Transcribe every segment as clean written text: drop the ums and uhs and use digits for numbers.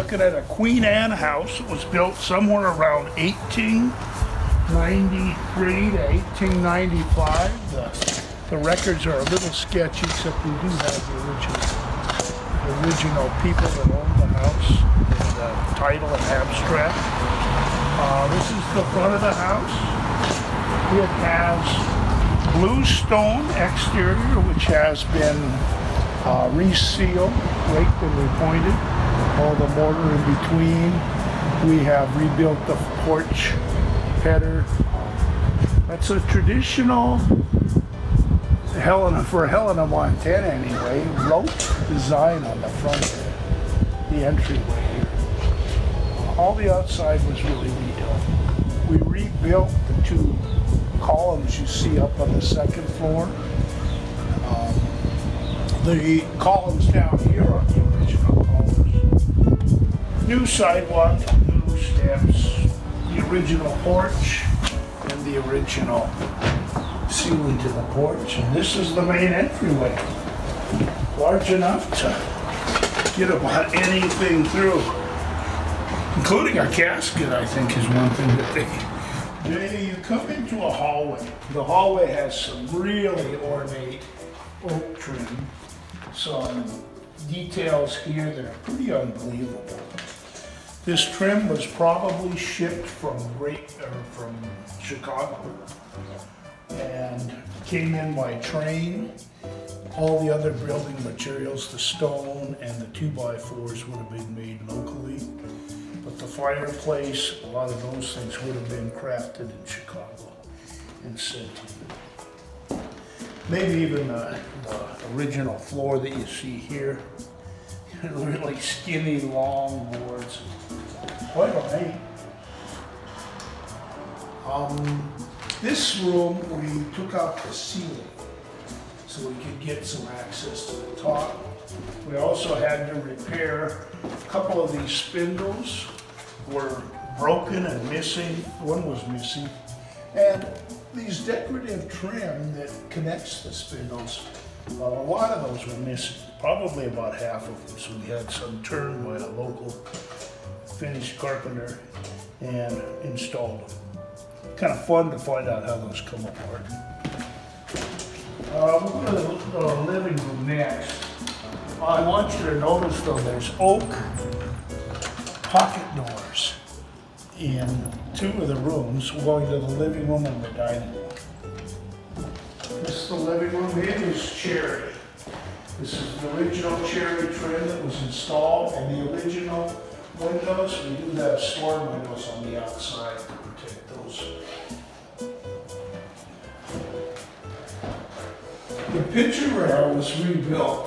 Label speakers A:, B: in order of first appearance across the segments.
A: looking at a Queen Anne house. It was built somewhere around 1893 to 1895. The records are a little sketchy, except we do have the original people that owned the house, and the title and abstract. This is the front of the house. It has blue stone exterior, which has been resealed, raked and repointed. All the mortar in between. We have rebuilt the porch header. That's a traditional Helena, for Helena, Montana anyway, rope design on the front there, the entryway here. All the outside was really redone. We rebuilt the two columns you see up on the second floor. The columns down here are the original columns. New sidewalk, new steps, the original porch, and the original ceiling to the porch. And this is the main entryway. Large enough to get about anything through, including a casket, I think, is one thing that they... You come into a hallway. The hallway has some really ornate oak trim. Some details here that are pretty unbelievable. This trim was probably shipped from Chicago and came in by train. All the other building materials, the stone and the 2x4s, would have been made locally. But the fireplace, a lot of those things would have been crafted in Chicago and sent to you. Maybe even the original floor that you see here. Really skinny, long boards. Quite ornate. This room, we took out the ceiling so we could get some access to the top. We also had to repair a couple of these spindles. Were broken and missing. One was missing. And these decorative trim that connects the spindles, a lot of those were missing. Probably about half of them. So we had some turned by a local finished carpenter and installed them. Kind of fun to find out how those come apart. We'll go to the living room next. I want you to notice though, there's oak pocket doors in two of the rooms, going to the living room and the dining room. This is the living room. It is cherry. This is the original cherry trim that was installed, and the original windows. We do have storm windows on the outside to protect those. The picture rail was rebuilt.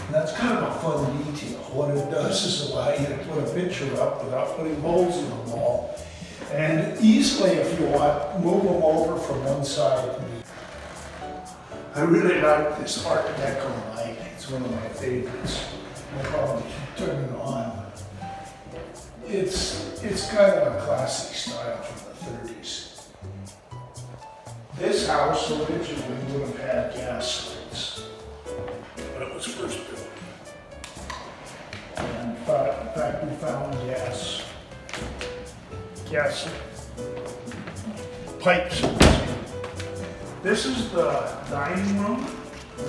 A: That's kind of a fun detail. What it does is allow you to put a picture up without putting holes in the wall. And easily, if you want, move them over from one side. I really like this Art Deco light. It's one of my favorites. I'll probably turn it on. It's kind of a classic style from the 30s. This house originally would have had gas lights when it was first built. And in fact, we found gas pipes. This is the dining room,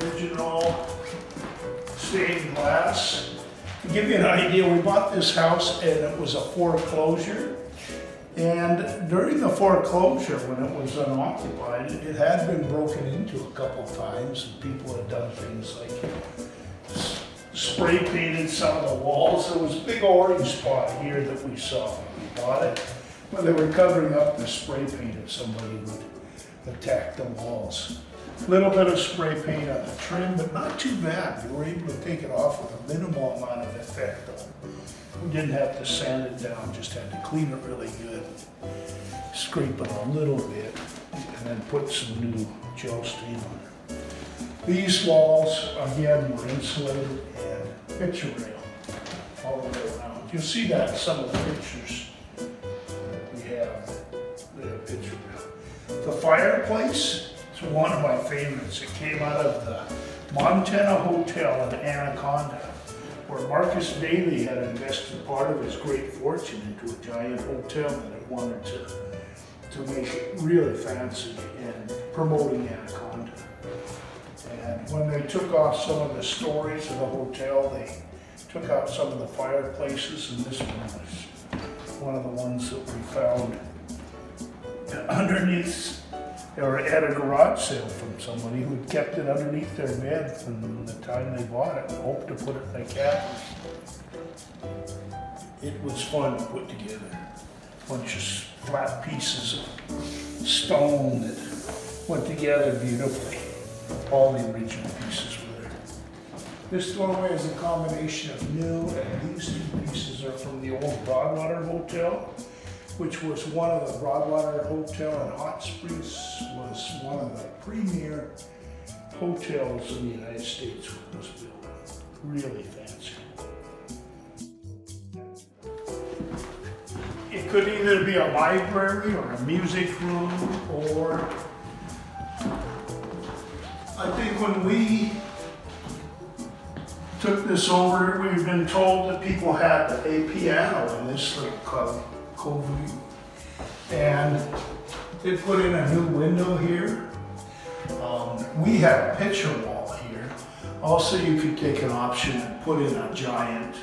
A: original stained glass. To give you an idea, we bought this house and it was a foreclosure. And during the foreclosure, when it was unoccupied, it had been broken into a couple times, and people had done things like spray painted some of the walls. There was a big orange spot here that we saw when we bought it. When they were covering up the spray paint, if somebody would attack the walls. A little bit of spray paint on the trim, but not too bad. We were able to take it off with a minimal amount of effect on it. We didn't have to sand it down, just had to clean it really good. Scrape it a little bit, and then put some new gel stain on it. These walls, again, were insulated and picture rail all the way around. You'll see that in some of the pictures that we have. The picture rail. The fireplace is one of my favorites. It came out of the Montana Hotel in Anaconda. where Marcus Daly had invested part of his great fortune into a giant hotel that it wanted to make it really fancy and promoting Anaconda. And when they took off some of the stories of the hotel, they took out some of the fireplaces, and this one was one of the ones that we found underneath, or at a garage sale from somebody who had kept it underneath their bed from the time they bought it and hoped to put it in their cabin. It was fun to put together. A bunch of flat pieces of stone that went together beautifully. All the original pieces were there. This doorway is a combination of new, and these two pieces are from the old Broadwater Hotel, which was one of the Broadwater Hotel in Hot Springs, was one of the premier hotels in the United States when it was built. Really fancy. It could either be a library or a music room, or I think when we took this over, we've been told that people had a piano in this little covey, and they put in a new window here. We have a picture wall here. Also, you could take an option and put in a giant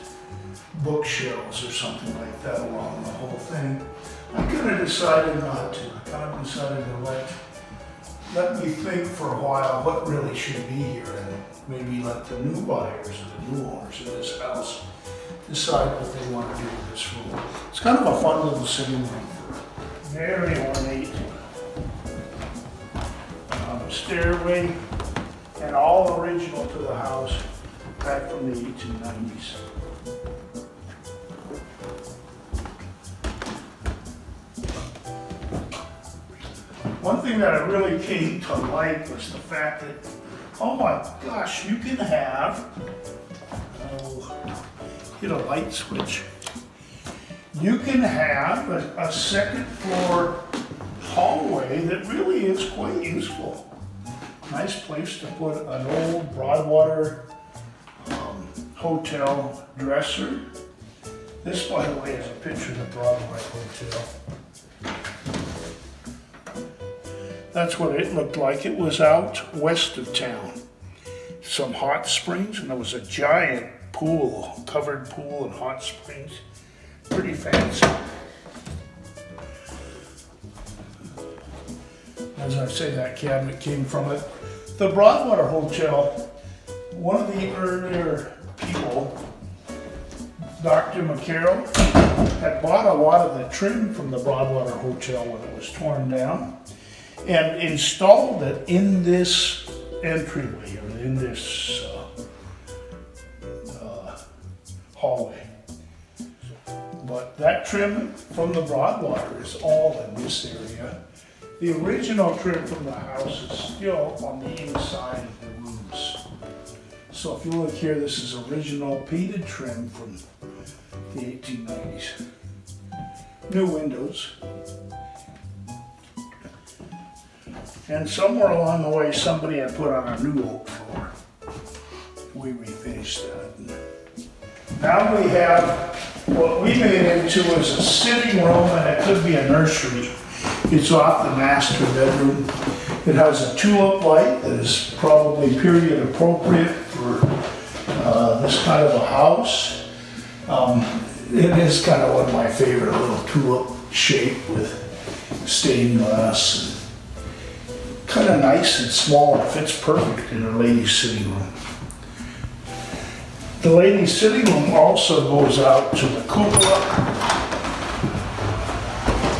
A: bookshelves or something like that along the whole thing. I kind of decided not to. I kind of decided to let me think for a while what really should be here, and maybe let the new buyers or the new owners of this house decide what they want to do with this room. It's kind of a fun little sitting room. Very ornate stairway, and all original to the house, back from the 1890s. One thing that I really came to like was the fact that, oh my gosh, you can have, hit a light switch. You can have a second floor hallway that really is quite useful. Nice place to put an old Broadwater hotel dresser. This, by the way, is a picture of the Broadwater Hotel. That's what it looked like. It was out west of town. Some hot springs, and there was a giant pool, covered pool and hot springs. Pretty fancy. As I say, that cabinet came from it. The Broadwater Hotel, one of the earlier people, Dr. McCarroll, had bought a lot of the trim from the Broadwater Hotel when it was torn down, and installed it in this entryway, or in this hallway. But that trim from the Broadwater is all in this area. The original trim from the house is still on the inside of the rooms. So if you look here, this is original painted trim from the 1890s. New windows. And somewhere along the way, somebody had put on a new oak floor. We refinished that. Now we have what we made into is a sitting room, and it could be a nursery. It's off the master bedroom. It has a tulip light that is probably period appropriate for this kind of a house. It is kind of one of my favorite, little tulip shape with stained glass. Kind of nice and small. It fits perfect in a lady's sitting room. The ladies' sitting room also goes out to the cupola.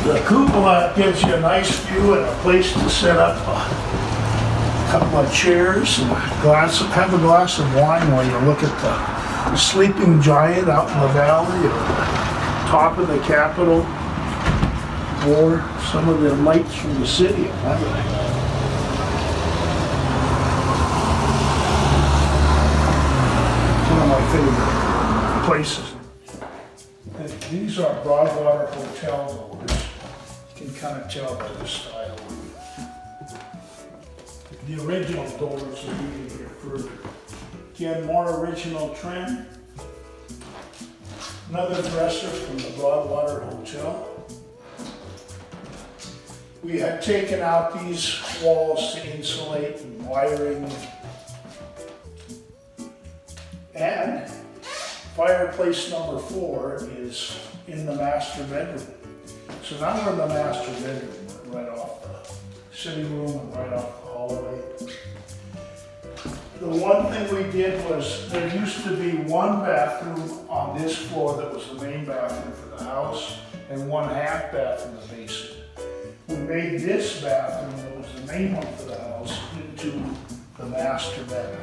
A: The cupola gives you a nice view and a place to set up a couple of chairs and have a glass of wine while you look at the sleeping giant out in the valley, or the top of the Capitol, or some of the lights from the city. One of my favorite places. And these are Broadwater Hotel doors. You can kind of tell by the style. The original doors are even here further. Again, more original trim. Another dresser from the Broadwater Hotel. We had taken out these walls to insulate and wiring. And fireplace number 4 is in the master bedroom. So now we're in the master bedroom, right off the sitting room and right off the hallway. The one thing we did was, there used to be one bathroom on this floor that was the main bathroom for the house, and one half bath in the basement. We made this bathroom, that was the main one for the house, into the master bedroom.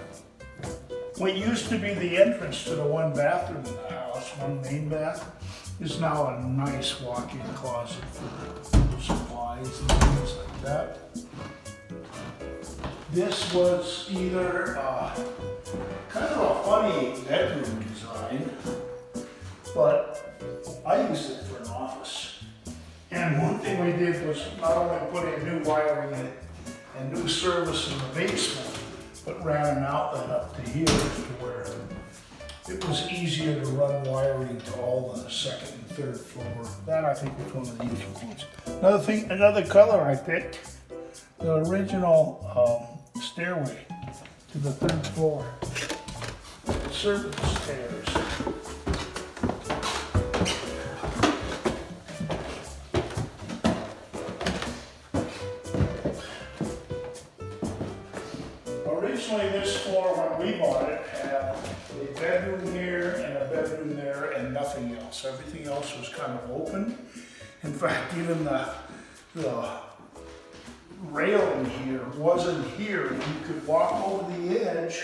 A: What used to be the entrance to the one bathroom in the house, one main bath, is now a nice walk-in closet for supplies and things like that. This was either kind of a funny bedroom design, but I used it for an office. And one thing we did was not only put in new wiring in it and new service in the basement, but ran an outlet up to here to where it was easier to run wiring to all the second and third floor. That, I think, was one of the useful ones. Another color I picked, the original stairway to the 3rd floor. Servant stairs. Originally, this floor, when we bought it, had a bedroom here and a bedroom there and nothing else. Everything else was kind of open. In fact, even the railing here wasn't here. You could walk over the edge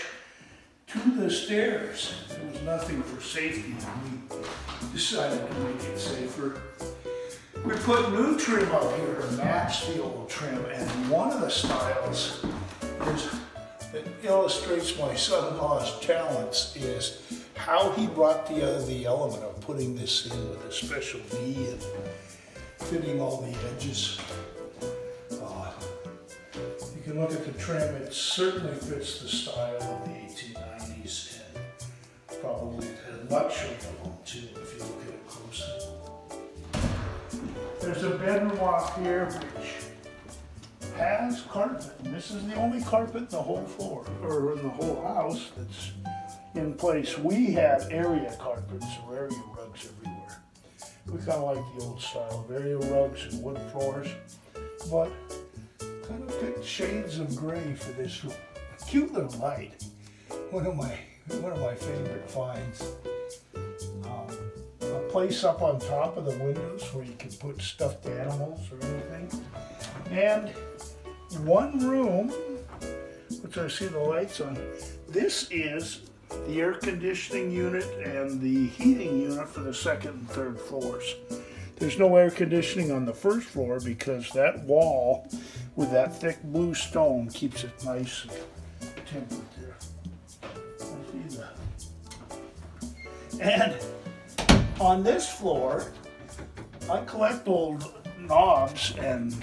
A: to the stairs. There was nothing for safety, and we decided to make it safer. We put new trim up here to match the old trim, and one of the styles that illustrates my son-in-law's talents is how he brought together the element of putting this in with a special V and fitting all the edges. You can look at the trim, it certainly fits the style of the 1890s and probably the luxury of them too, if you look at it closely. There's a bedroom off here which has carpet, and this is the only carpet in the whole floor, or in the whole house that's in place. We have area carpets or area rugs everywhere. We kind of like the old style of area rugs and wood floors, but kind of picked shades of gray for this cute little light. One of my favorite finds. A place up on top of the windows where you can put stuffed animals or anything. And one room, which I see the lights on. This is the air conditioning unit and the heating unit for the 2nd and 3rd floors. There's no air conditioning on the 1st floor because that wall with that thick blue stone keeps it nice and tempered there. I see that. And on this floor, I collect old knobs, and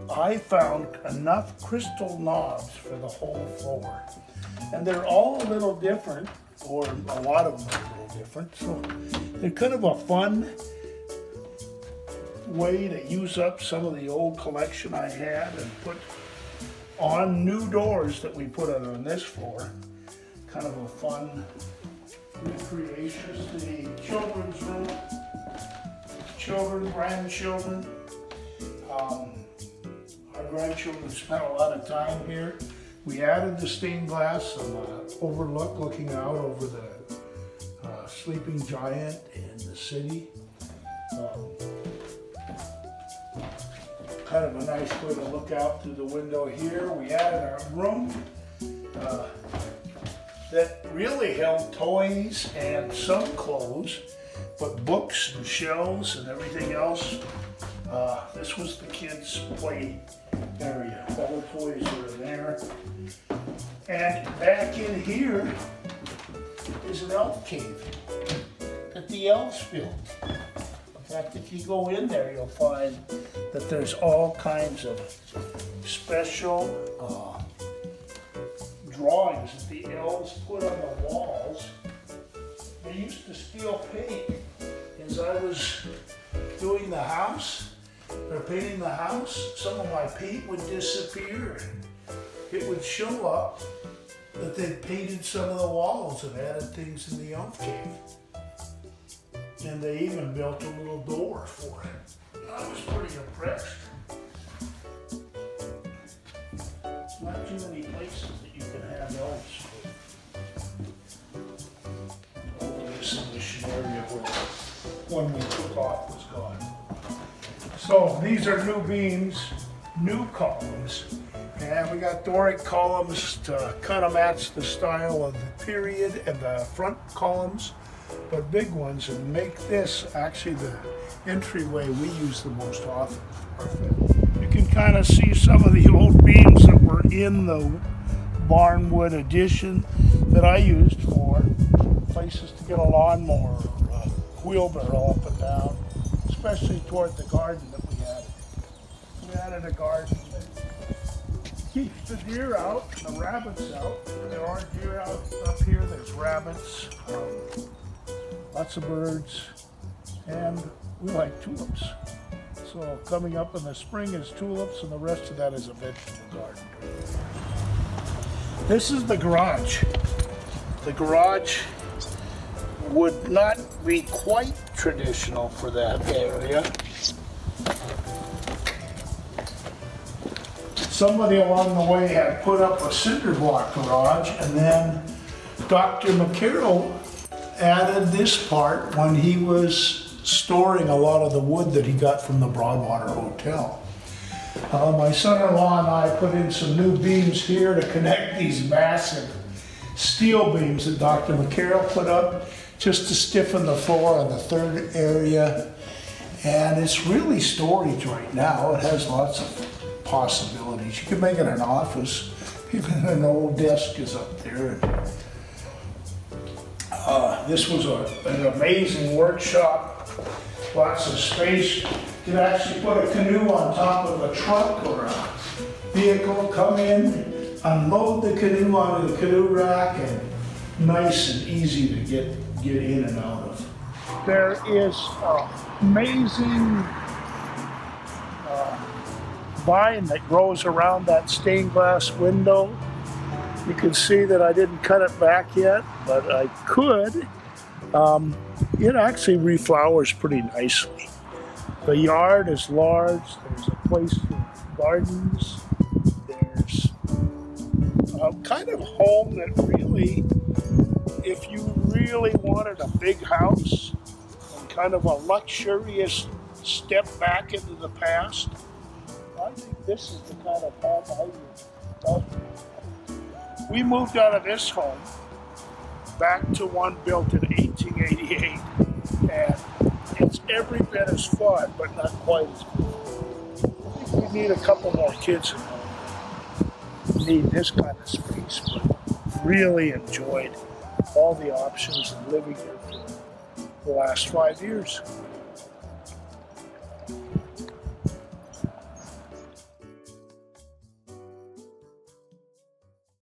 A: I found enough crystal knobs for the whole floor. And they're all a little different, or a lot of them are a little different. So they're kind of a fun way to use up some of the old collection I had and put on new doors that we put on this floor. Kind of a fun recreation. This is the children's room. Children, grandchildren. Our grandchildren spent a lot of time here. We added the stained glass overlook looking out over the sleeping giant and the city. Kind of a nice way to look out through the window here. We added our room that really held toys and some clothes, but books and shelves and everything else. This was the kids' play area. All the toys were in there. And back in here is an elf cave that the elves built. In fact, if you go in there, you'll find that there's all kinds of special drawings that the elves put on the walls. They used to steal paint as I was doing the house, or painting the house, some of my paint would disappear. It would show up that they'd painted some of the walls and added things in the elf cave. And they even built a little door for it. I was pretty impressed. Not too many places that you can have elves. Over this in this area where the one we took off was gone. So these are new beams, new columns. And we got Doric columns to kind of match the style of the period and the front columns, but big ones, and make this actually the entryway we use the most often. You can kind of see some of the old beams that were in the barnwood addition that I used for places to get a lawnmower or a wheelbarrow up and down, especially toward the garden that we had. We added a garden that keeps the deer out and the rabbits out. There are deer out up here, there's rabbits, lots of birds, and we like tulips. So coming up in the spring is tulips, and the rest of that is a vegetable garden. This is the garage. The garage would not be quite traditional for that area. Somebody along the way had put up a cinder block garage, and then Dr. McCarroll added this part when he was storing a lot of the wood that he got from the Broadwater Hotel. My son-in-law and I put in some new beams here to connect these massive steel beams that Dr. McCarroll put up just to stiffen the floor on the third area. And it's really storage right now. It has lots of possibilities. You can make it an office. Even an old desk is up there. This was an amazing workshop. Lots of space. You could actually put a canoe on top of a truck or a vehicle, come in, unload the canoe onto the canoe rack, and nice and easy to get in and out of. There is an amazing vine that grows around that stained glass window. You can see that I didn't cut it back yet, but I could. It actually reflowers pretty nicely. The yard is large. There's a place for gardens. There's a kind of home that really, if you really wanted a big house and kind of a luxurious step back into the past, I think this is the kind of home I would love. We moved out of this home back to one built in 1888, and it's every bit as fun, but not quite as fun. I think we need a couple more kids at home. We need this kind of space, but really enjoyed all the options of living here for the last 5 years.